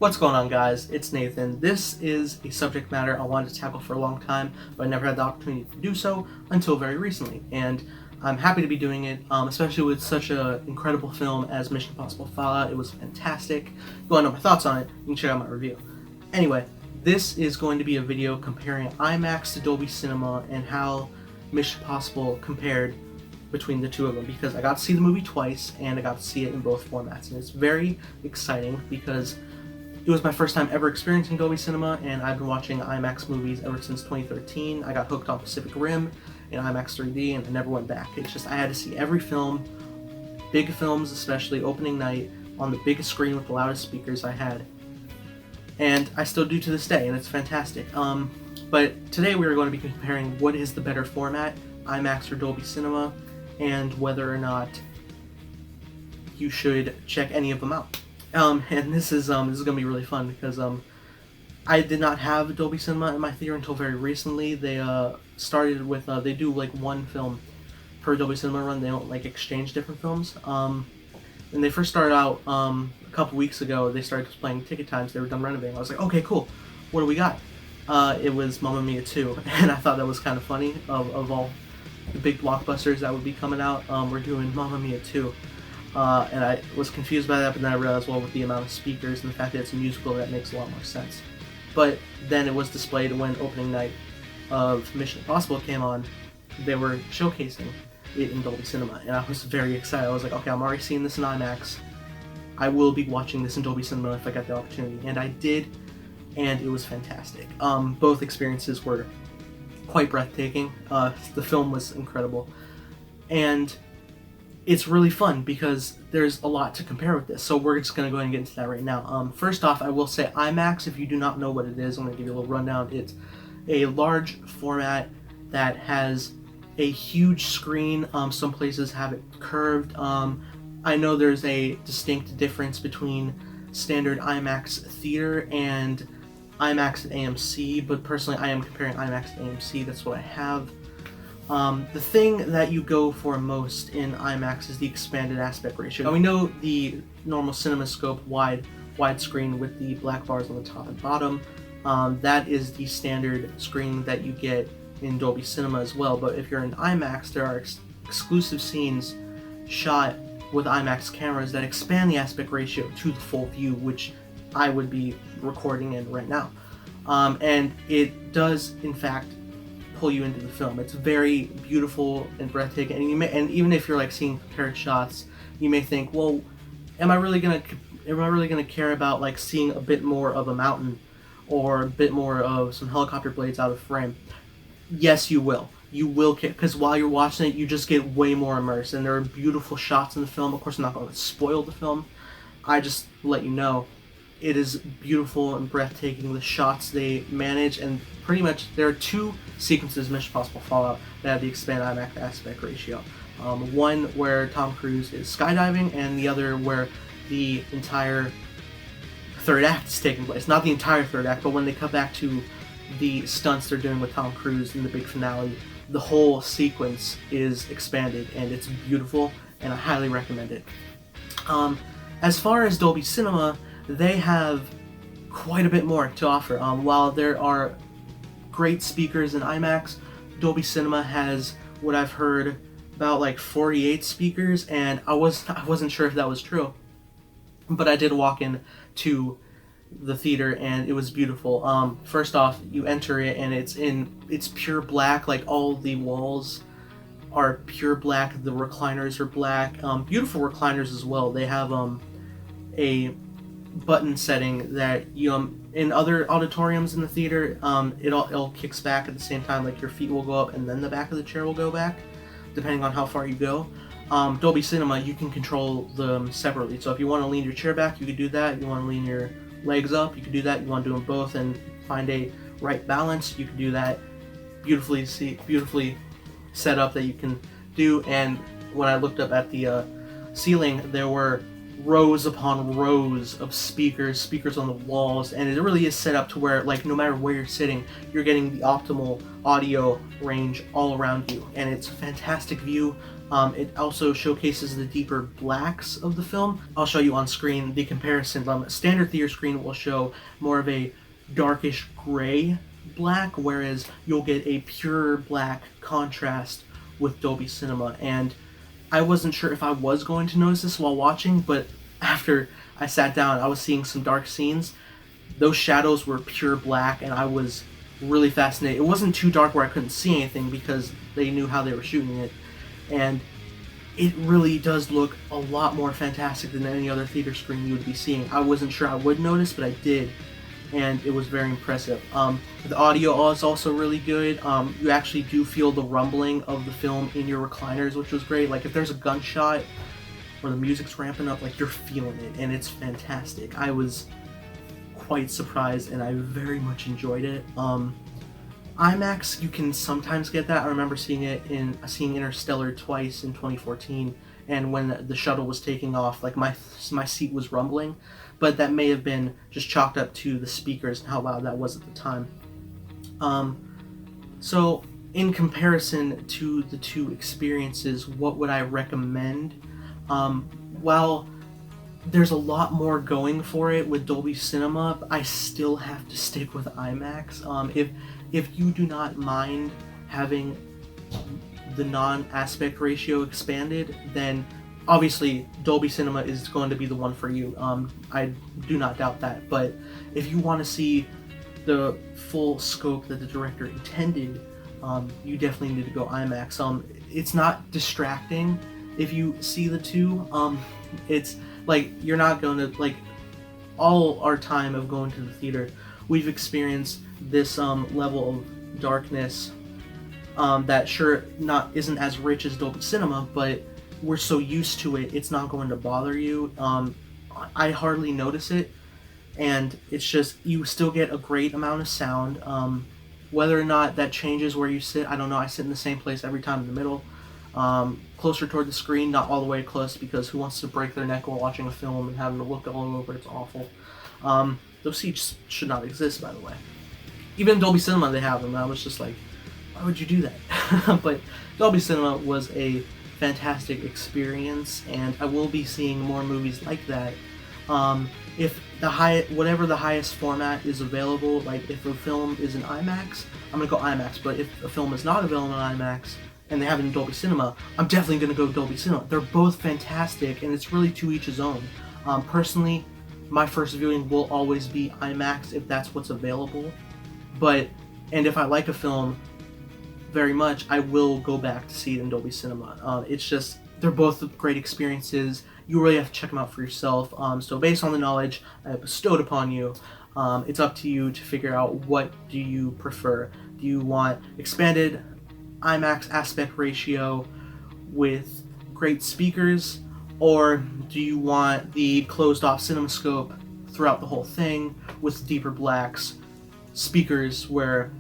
What's going on, guys? It's Nathan. This is a subject matter I wanted to tackle for a long time, but I never had the opportunity to do so until very recently, and I'm happy to be doing it, especially with such an incredible film as Mission Impossible Fallout. It was fantastic. If you want to know my thoughts on it, you can check out my review. Anyway, this is going to be a video comparing IMAX to Dolby Cinema and how Mission Impossible compared between the two of them, because I got to see the movie twice and I got to see it in both formats, and it's very exciting because it was my first time ever experiencing Dolby Cinema, and I've been watching IMAX movies ever since 2013. I got hooked on Pacific Rim in IMAX 3D, and I never went back. It's just I had to see every film, big films especially, opening night, on the biggest screen with the loudest speakers I had. And I still do to this day, and it's fantastic. But today we are going to be comparing what is the better format, IMAX or Dolby Cinema, and whether or not you should check any of them out. And this is going to be really fun because I did not have Dolby Cinema in my theater until very recently. They started with they do like one film per Dolby Cinema run. They don't like exchange different films. And they first started out a couple weeks ago. They started displaying ticket times. They were done renovating. I was like, okay, cool. What do we got? It was Mamma Mia 2, and I thought that was kind of funny. Of all the big blockbusters that would be coming out, we're doing Mamma Mia 2. And I was confused by that, but then I realized, well, with the amount of speakers and the fact that it's a musical, that makes a lot more sense. But then it was displayed when opening night of Mission Impossible came on. They were showcasing it in Dolby Cinema, and I was very excited. I was like, okay, I'm already seeing this in IMAX. I will be watching this in Dolby Cinema if I get the opportunity. And I did, and it was fantastic. Both experiences were quite breathtaking. The film was incredible. And it's really fun because there's a lot to compare with this, so we're just going to go ahead and get into that right now. First off, I will say IMAX, if you do not know what it is, I'm going to give you a little rundown. It's a large format that has a huge screen. Some places have it curved. I know there's a distinct difference between standard IMAX theater and IMAX at AMC, but personally I am comparing IMAX to AMC. That's what I have. The thing that you go for most in IMAX is the expanded aspect ratio. Now we know the normal CinemaScope widescreen with the black bars on the top and bottom. That is the standard screen that you get in Dolby Cinema as well. But if you're in IMAX, there are exclusive scenes shot with IMAX cameras that expand the aspect ratio to the full view, which I would be recording in right now. And it does, in fact, pull you into the film. It's very beautiful and breathtaking, and even if you're like seeing compared shots, you may think, well, am I really gonna care about like seeing a bit more of a mountain or a bit more of some helicopter blades out of frame? Yes, you will. You will care, because while you're watching it, you just get way more immersed, and there are beautiful shots in the film. Of course, I'm not going to spoil the film. I just let you know it is beautiful and breathtaking, the shots they manage, and pretty much there are two sequences in Mission Impossible Fallout that have the expanded IMAX aspect ratio. One where Tom Cruise is skydiving, and the other where the entire third act is taking place. Not the entire third act, but when they cut back to the stunts they're doing with Tom Cruise in the big finale, the whole sequence is expanded, and it's beautiful, and I highly recommend it. As far as Dolby Cinema, they have quite a bit more to offer. While there are great speakers in IMAX, Dolby Cinema has what I've heard about like 48 speakers, and I wasn't sure if that was true, but I did walk in to the theater and it was beautiful. First off, you enter it and it's pure black. Like all the walls are pure black. The recliners are black. Beautiful recliners as well. They have a button setting that you in other auditoriums in the theater, it all kicks back at the same time. Like your feet will go up and then the back of the chair will go back, depending on how far you go. Dolby Cinema, you can control them separately. So if you want to lean your chair back, you can do that. You want to lean your legs up, you can do that. You want to do them both and find a right balance, you can do that. Beautifully set up that you can do. And when I looked up at the ceiling, there were rows upon rows of speakers on the walls, and it really is set up to where, like, no matter where you're sitting, you're getting the optimal audio range all around you, and it's a fantastic view. It also showcases the deeper blacks of the film. I'll show you on screen the comparison. Standard theater screen will show more of a darkish gray black, whereas you'll get a pure black contrast with Dolby Cinema. And I wasn't sure if I was going to notice this while watching, but after I sat down, I was seeing some dark scenes. Those shadows were pure black, and I was really fascinated. It wasn't too dark where I couldn't see anything because they knew how they were shooting it, and it really does look a lot more fantastic than any other theater screen you would be seeing. I wasn't sure I would notice, but I did, and it was very impressive. The audio is also really good. You actually do feel the rumbling of the film in your recliners, which was great. Like if there's a gunshot or the music's ramping up, like you're feeling it, and it's fantastic. I was quite surprised, and I very much enjoyed it. IMAX, you can sometimes get that. I remember seeing Interstellar twice in 2014, and when the shuttle was taking off, like my seat was rumbling, but that may have been just chalked up to the speakers and how loud that was at the time. So in comparison to the two experiences, what would I recommend? Well, there's a lot more going for it with Dolby Cinema, but I still have to stick with IMAX. If you do not mind having the non-aspect ratio expanded, then obviously Dolby Cinema is going to be the one for you. I do not doubt that. But if you want to see the full scope that the director intended, you definitely need to go IMAX. It's not distracting if you see the two. It's like you're not going to, like, all our time of going to the theater, we've experienced this level of darkness that sure isn't as rich as Dolby Cinema, but we're so used to it, it's not going to bother you. I hardly notice it, and it's just, you still get a great amount of sound. Whether or not that changes where you sit, I don't know. I sit in the same place every time in the middle, closer toward the screen, not all the way close, because who wants to break their neck while watching a film and having to look all over? It's awful. Those seats should not exist, by the way. Even in Dolby Cinema, they have them. I was just like, why would you do that? But Dolby Cinema was a fantastic experience, and I will be seeing more movies like that. If whatever the highest format is available, like if a film is in IMAX, I'm gonna go IMAX. But if a film is not available in IMAX and they have it in Dolby Cinema, I'm definitely gonna go Dolby Cinema. They're both fantastic, and it's really to each his own. Personally, my first viewing will always be IMAX if that's what's available. And if I like a film very much, I will go back to see it in Dolby Cinema. It's just, they're both great experiences. You really have to check them out for yourself. So based on the knowledge I have bestowed upon you, it's up to you to figure out, what do you prefer. Do you want expanded IMAX aspect ratio with great speakers, or do you want the closed off CinemaScope throughout the whole thing with deeper blacks, speakers where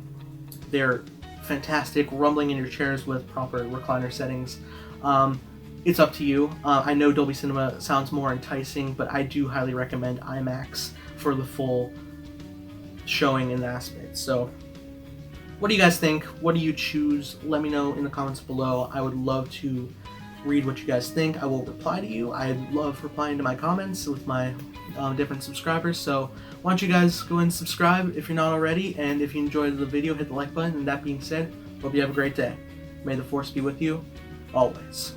they're fantastic, rumbling in your chairs with proper recliner settings? It's up to you. I know Dolby Cinema sounds more enticing, but I do highly recommend IMAX for the full showing and aspect. So what do you guys think? What do you choose? Let me know in the comments below. I would love to read what you guys think. I will reply to you. I love replying to my comments with my different subscribers. So why don't you guys go and subscribe if you're not already, and if you enjoyed the video, hit the like button. And that being said, hope you have a great day. May the force be with you always.